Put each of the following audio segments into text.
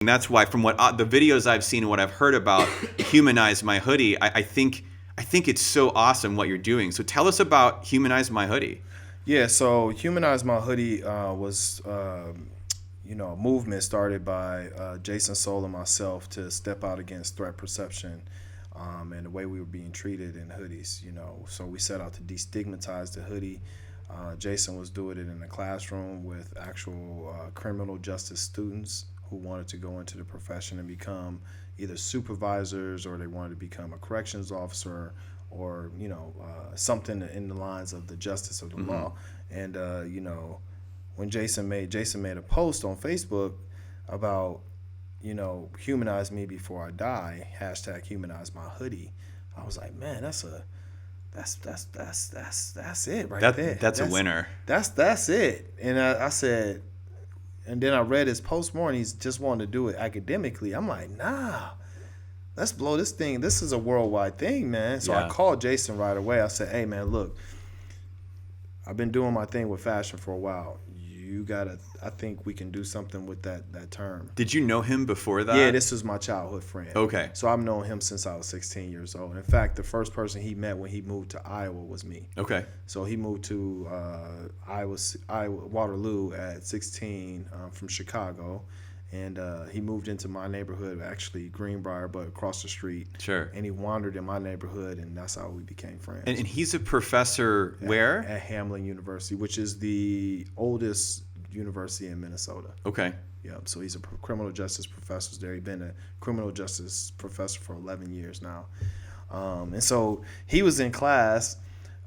And that's why, from what the videos I've seen and what I've heard about Humanize My Hoodie, I think it's so awesome what you're doing. So tell us about Humanize My Hoodie. Yeah, so Humanize My Hoodie was, a movement started by Jason Soul and myself to step out against threat perception and the way we were being treated in hoodies. So we set out to destigmatize the hoodie. Jason was doing it in the classroom with actual criminal justice students who wanted to go into the profession and become either supervisors, or they wanted to become a corrections officer, or something in the lines of the justice of the law. And when Jason made a post on Facebook about humanize me before I die, hashtag humanize my hoodie, I was like, man, that's it right there. That's a winner. That's it. And I said, and then I read his post more, and he's just wanted to do it academically. I'm like, nah, let's blow this thing. This is a worldwide thing, man. So I called Jason right away. I said, hey, man, look, I've been doing my thing with fashion for a while. I think we can do something with that term. Did you know him before that? Yeah, this was my childhood friend. Okay. So I've known him since I was 16 years old. In fact, the first person he met when he moved to Iowa was me. Okay. So he moved to Iowa, Waterloo at 16 from Chicago. And he moved into my neighborhood, actually Greenbrier, but across the street. Sure. And he wandered in my neighborhood, and that's how we became friends. And he's a professor where? At Hamline University, which is the oldest university in Minnesota. Okay. Yeah, so he's a criminal justice professor there. He's been a criminal justice professor for 11 years now. And so he was in class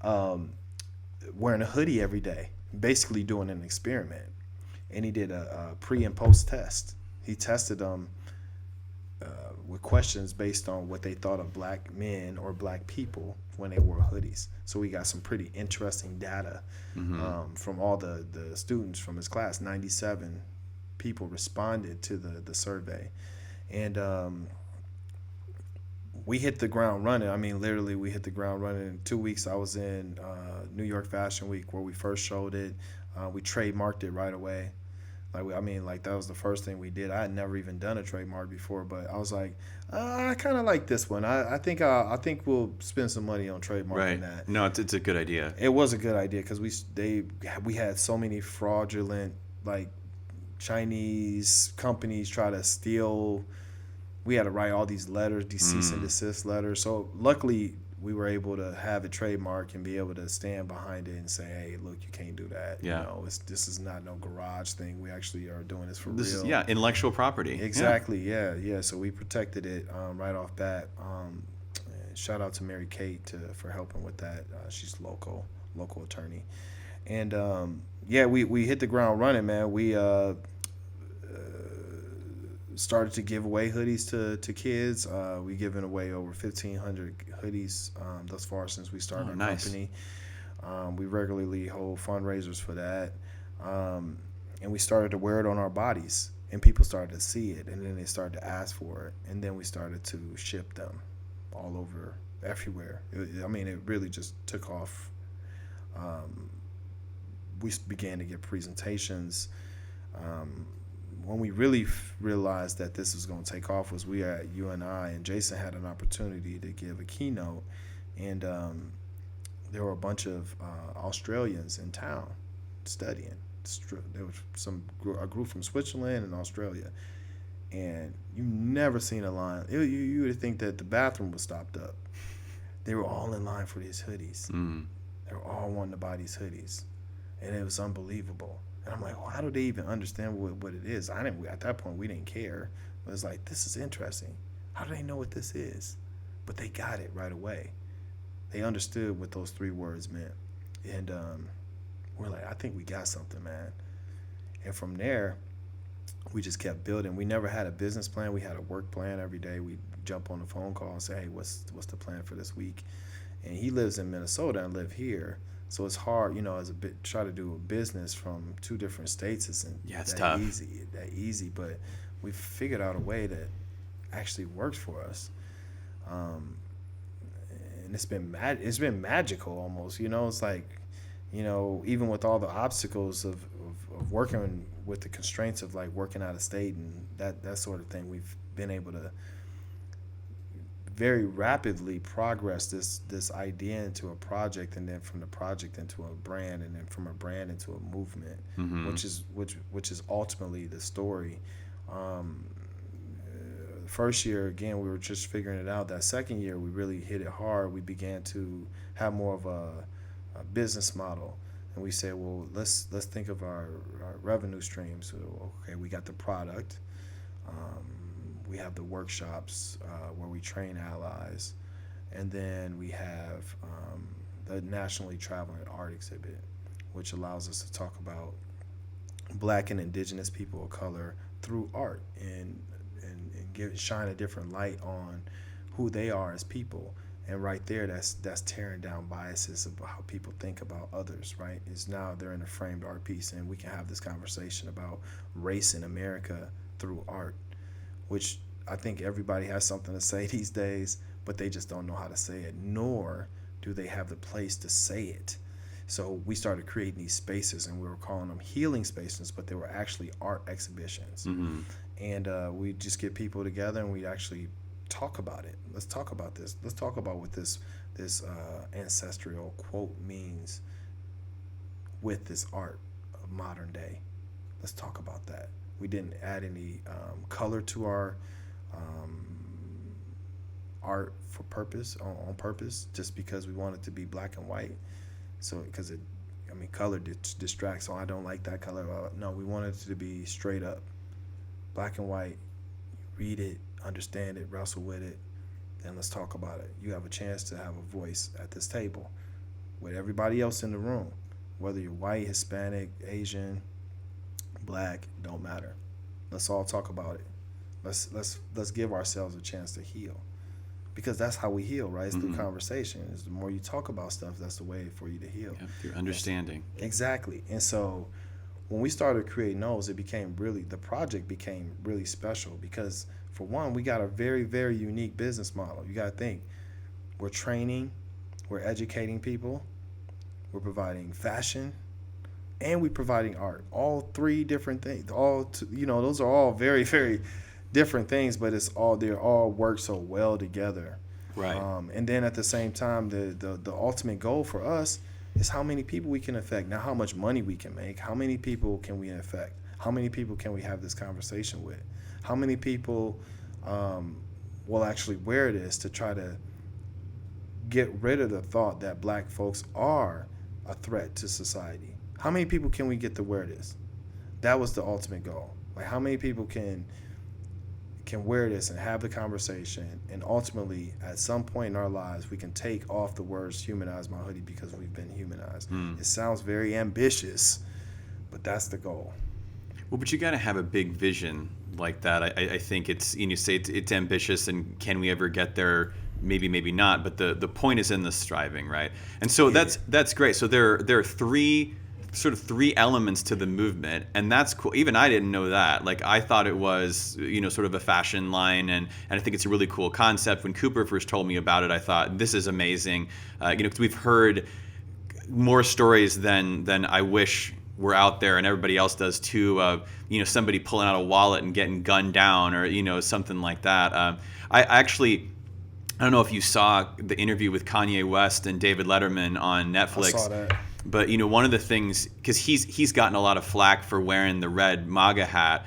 wearing a hoodie every day, basically doing an experiment. And he did a pre and post test. He tested them with questions based on what they thought of black men or black people when they wore hoodies. So we got some pretty interesting data from all the students from his class. 97 people responded to the survey. And we hit the ground running. I mean, literally, we hit the ground running. In 2 weeks, I was in New York Fashion Week where we first showed it. We trademarked it right away. Like that was the first thing we did. I had never even done a trademark before, but I was like, I kind of like this one. I think we'll spend some money on trademarking that. No, it's a good idea. It was a good idea because we had so many fraudulent, like, Chinese companies try to steal. We had to write all these letters, these cease and desist letters. So luckily, we were able to have a trademark and be able to stand behind it and say, hey, look, you can't do that. Yeah. This is not no garage thing. We actually are doing this for real. Is, intellectual proproperty. Exactly, yeah. So we protected it right off bat. Shout out to Mary Kate for helping with that. She's local attorney. And, we hit the ground running, man. We started to give away hoodies to kids. We've given away over 1,500 hoodies thus far since we started our company. We regularly hold fundraisers for that. And we started to wear it on our bodies, and people started to see it, and then they started to ask for it, and then we started to ship them all over, everywhere. It really just took off. We began to get presentations. When we really realized that this was going to take off was we at UNI, and Jason had an opportunity to give a keynote, and there were a bunch of Australians in town studying. There was a group from Switzerland and Australia, and you never seen a line. You would think that the bathroom was stopped up. They were all in line for these hoodies. They were all wanting to buy these hoodies, and it was unbelievable. And I'm like, well, how do they even understand what it is? At that point, we didn't care. But it's like, this is interesting. How do they know what this is? But they got it right away. They understood what those 3 words meant. And we're like, I think we got something, man. And from there, we just kept building. We never had a business plan. We had a work plan every day. We'd jump on the phone call and say, hey, what's the plan for this week? And he lives in Minnesota and I live here. So it's hard, try to do a business from 2 different states isn't it's tough. Easy, but we figured out a way that actually works for us. And it's been magical almost, it's like, even with all the obstacles of of working with the constraints of like working out of state and that sort of thing, we've been able to very rapidly progress this idea into a project, and then from the project into a brand, and then from a brand into a movement, which is ultimately the story. First year, again, we were just figuring it out. That second year, we really hit it hard. We began to have more of a business model, and we said, well, let's think of our revenue streams. So, okay, we got the product. We have the workshops where we train allies, and then we have the nationally traveling art exhibit, which allows us to talk about Black and Indigenous people of color through art and shine a different light on who they are as people. And right there, that's tearing down biases about how people think about others, right? Is now they're in a framed art piece, and we can have this conversation about race in America through art, which I think everybody has something to say these days, but they just don't know how to say it, nor do they have the place to say it. So we started creating these spaces, and we were calling them healing spaces, but they were actually art exhibitions. And we just get people together, and we actually talk about it. Let's talk about this. Let's talk about what this ancestral quote means with this art of modern day. Let's talk about that. We didn't add any color to our art for purpose, on purpose, just because we want it to be black and white. So, because color distracts. So I don't like that color. No, we want it to be straight up, black and white. Read it, understand it, wrestle with it, then let's talk about it. You have a chance to have a voice at this table with everybody else in the room, whether you're white, Hispanic, Asian, Black, don't matter. Let's all talk about it. Let's give ourselves a chance to heal, because that's how we heal, right? It's through conversation. Is the more you talk about stuff, that's the way for you to heal. Yep, through understanding. Exactly. And so when we started creating those, the project became really special, because for one, we got a very, very unique business model. You got to think, we're training, we're educating people, we're providing fashion, and we're providing art. All three different things. Those are all very, very different things, but they all work so well together. Right. And then at the same time, the ultimate goal for us is how many people we can affect. Not how much money we can make. How many people can we affect? How many people can we have this conversation with? How many people will actually wear this to try to get rid of the thought that Black folks are a threat to society? How many people can we get to wear this? That was the ultimate goal. Like, how many people can wear this and have the conversation, and ultimately at some point in our lives we can take off the words "humanize my hoodie" because we've been humanized. It sounds very ambitious, but that's the goal. Well, but you got to have a big vision like that. I think it's, you say it's ambitious, and can we ever get there? Maybe not, but the point is in the striving, right? And so that's great. So there are three elements to the movement, and that's cool. Even I didn't know that. Like, I thought it was, sort of a fashion line, and I think it's a really cool concept. When Cooper first told me about it, I thought, this is amazing. Because we've heard more stories than I wish were out there, and everybody else does too, of somebody pulling out a wallet and getting gunned down, or something like that. I don't know if you saw the interview with Kanye West and David Letterman on Netflix. I saw that. But one of the things, because he's gotten a lot of flack for wearing the red MAGA hat,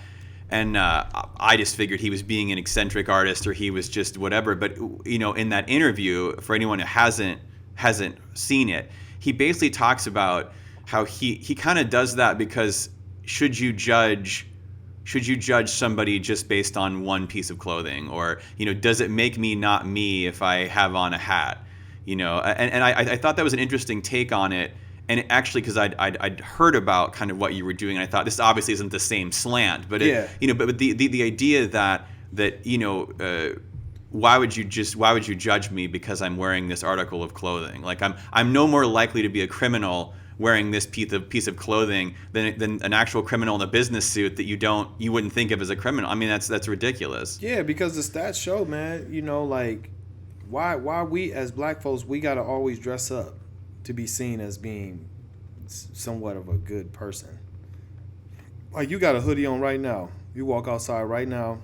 and I just figured he was being an eccentric artist, or he was just whatever. But in that interview, for anyone who hasn't seen it, he basically talks about how he kind of does that because should you judge somebody just based on one piece of clothing, or does it make me not me if I have on a hat? And I thought that was an interesting take on it. And actually, because I'd heard about kind of what you were doing, and I thought this obviously isn't the same slant, but but the idea that why would you judge me because I'm wearing this article of clothing? Like, I'm no more likely to be a criminal wearing this piece of clothing than an actual criminal in a business suit that you wouldn't think of as a criminal. I mean, that's ridiculous. Yeah, because the stats show, man. Like, why we as Black folks, we gotta always dress up to be seen as being somewhat of a good person. Like, you got a hoodie on right now. You walk outside right now,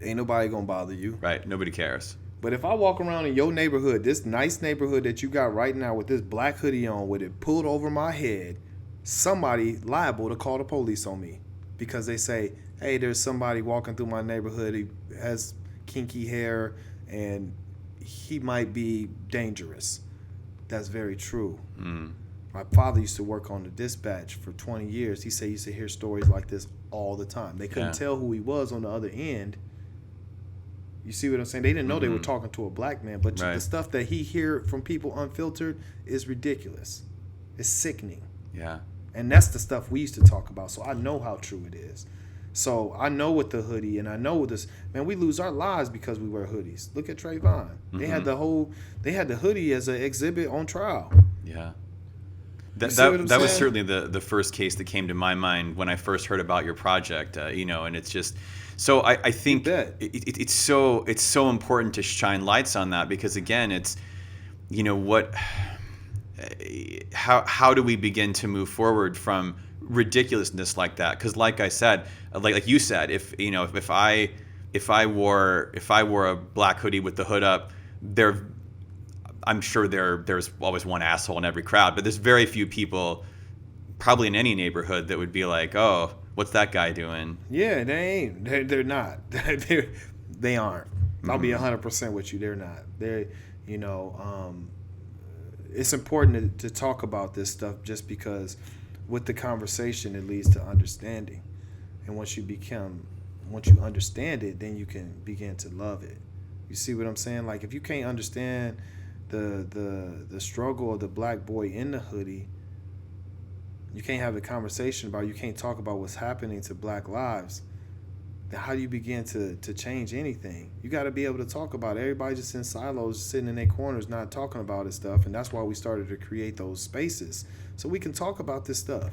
ain't nobody gonna bother you. Right. Nobody cares. But if I walk around in your neighborhood, this nice neighborhood that you got right now with this black hoodie on with it pulled over my head, somebody liable to call the police on me because they say, hey, there's somebody walking through my neighborhood. He has kinky hair and he might be dangerous. That's very true. My father used to work on the dispatch for 20 years. He said he used to hear stories like this all the time. They couldn't tell who he was on the other end. You see what I'm saying? They didn't know they were talking to a black man, but the stuff that he hear from people unfiltered is ridiculous. It's sickening. Yeah. And that's the stuff we used to talk about, so I know how true it is. So I know with the hoodie, and I know with this, man, we lose our lives because we wear hoodies. Look at Trayvon. They had the hoodie as an exhibit on trial. Yeah. That was certainly the first case that came to my mind when I first heard about your project, and it's just, so I think it's so important to shine lights on that because again, it's, how do we begin to move forward from ridiculousness like that? Because like I said, like you said, if I wore a black hoodie with the hood up, I'm sure there's always one asshole in every crowd, but there's very few people probably in any neighborhood that would be like, oh, what's that guy doing? Yeah, they ain't. They're not. They aren't. I'll be 100% with you. They're not. It's important to talk about this stuff just because with the conversation it leads to understanding. And once you understand it, then you can begin to love it. You see what I'm saying? Like if you can't understand the struggle of the black boy in the hoodie, you can't have a conversation about, you can't talk about what's happening to black lives, then how do you begin to change anything? You got to be able to talk about it. Everybody just in silos, sitting in their corners, not talking about this stuff, and that's why we started to create those spaces so we can talk about this stuff.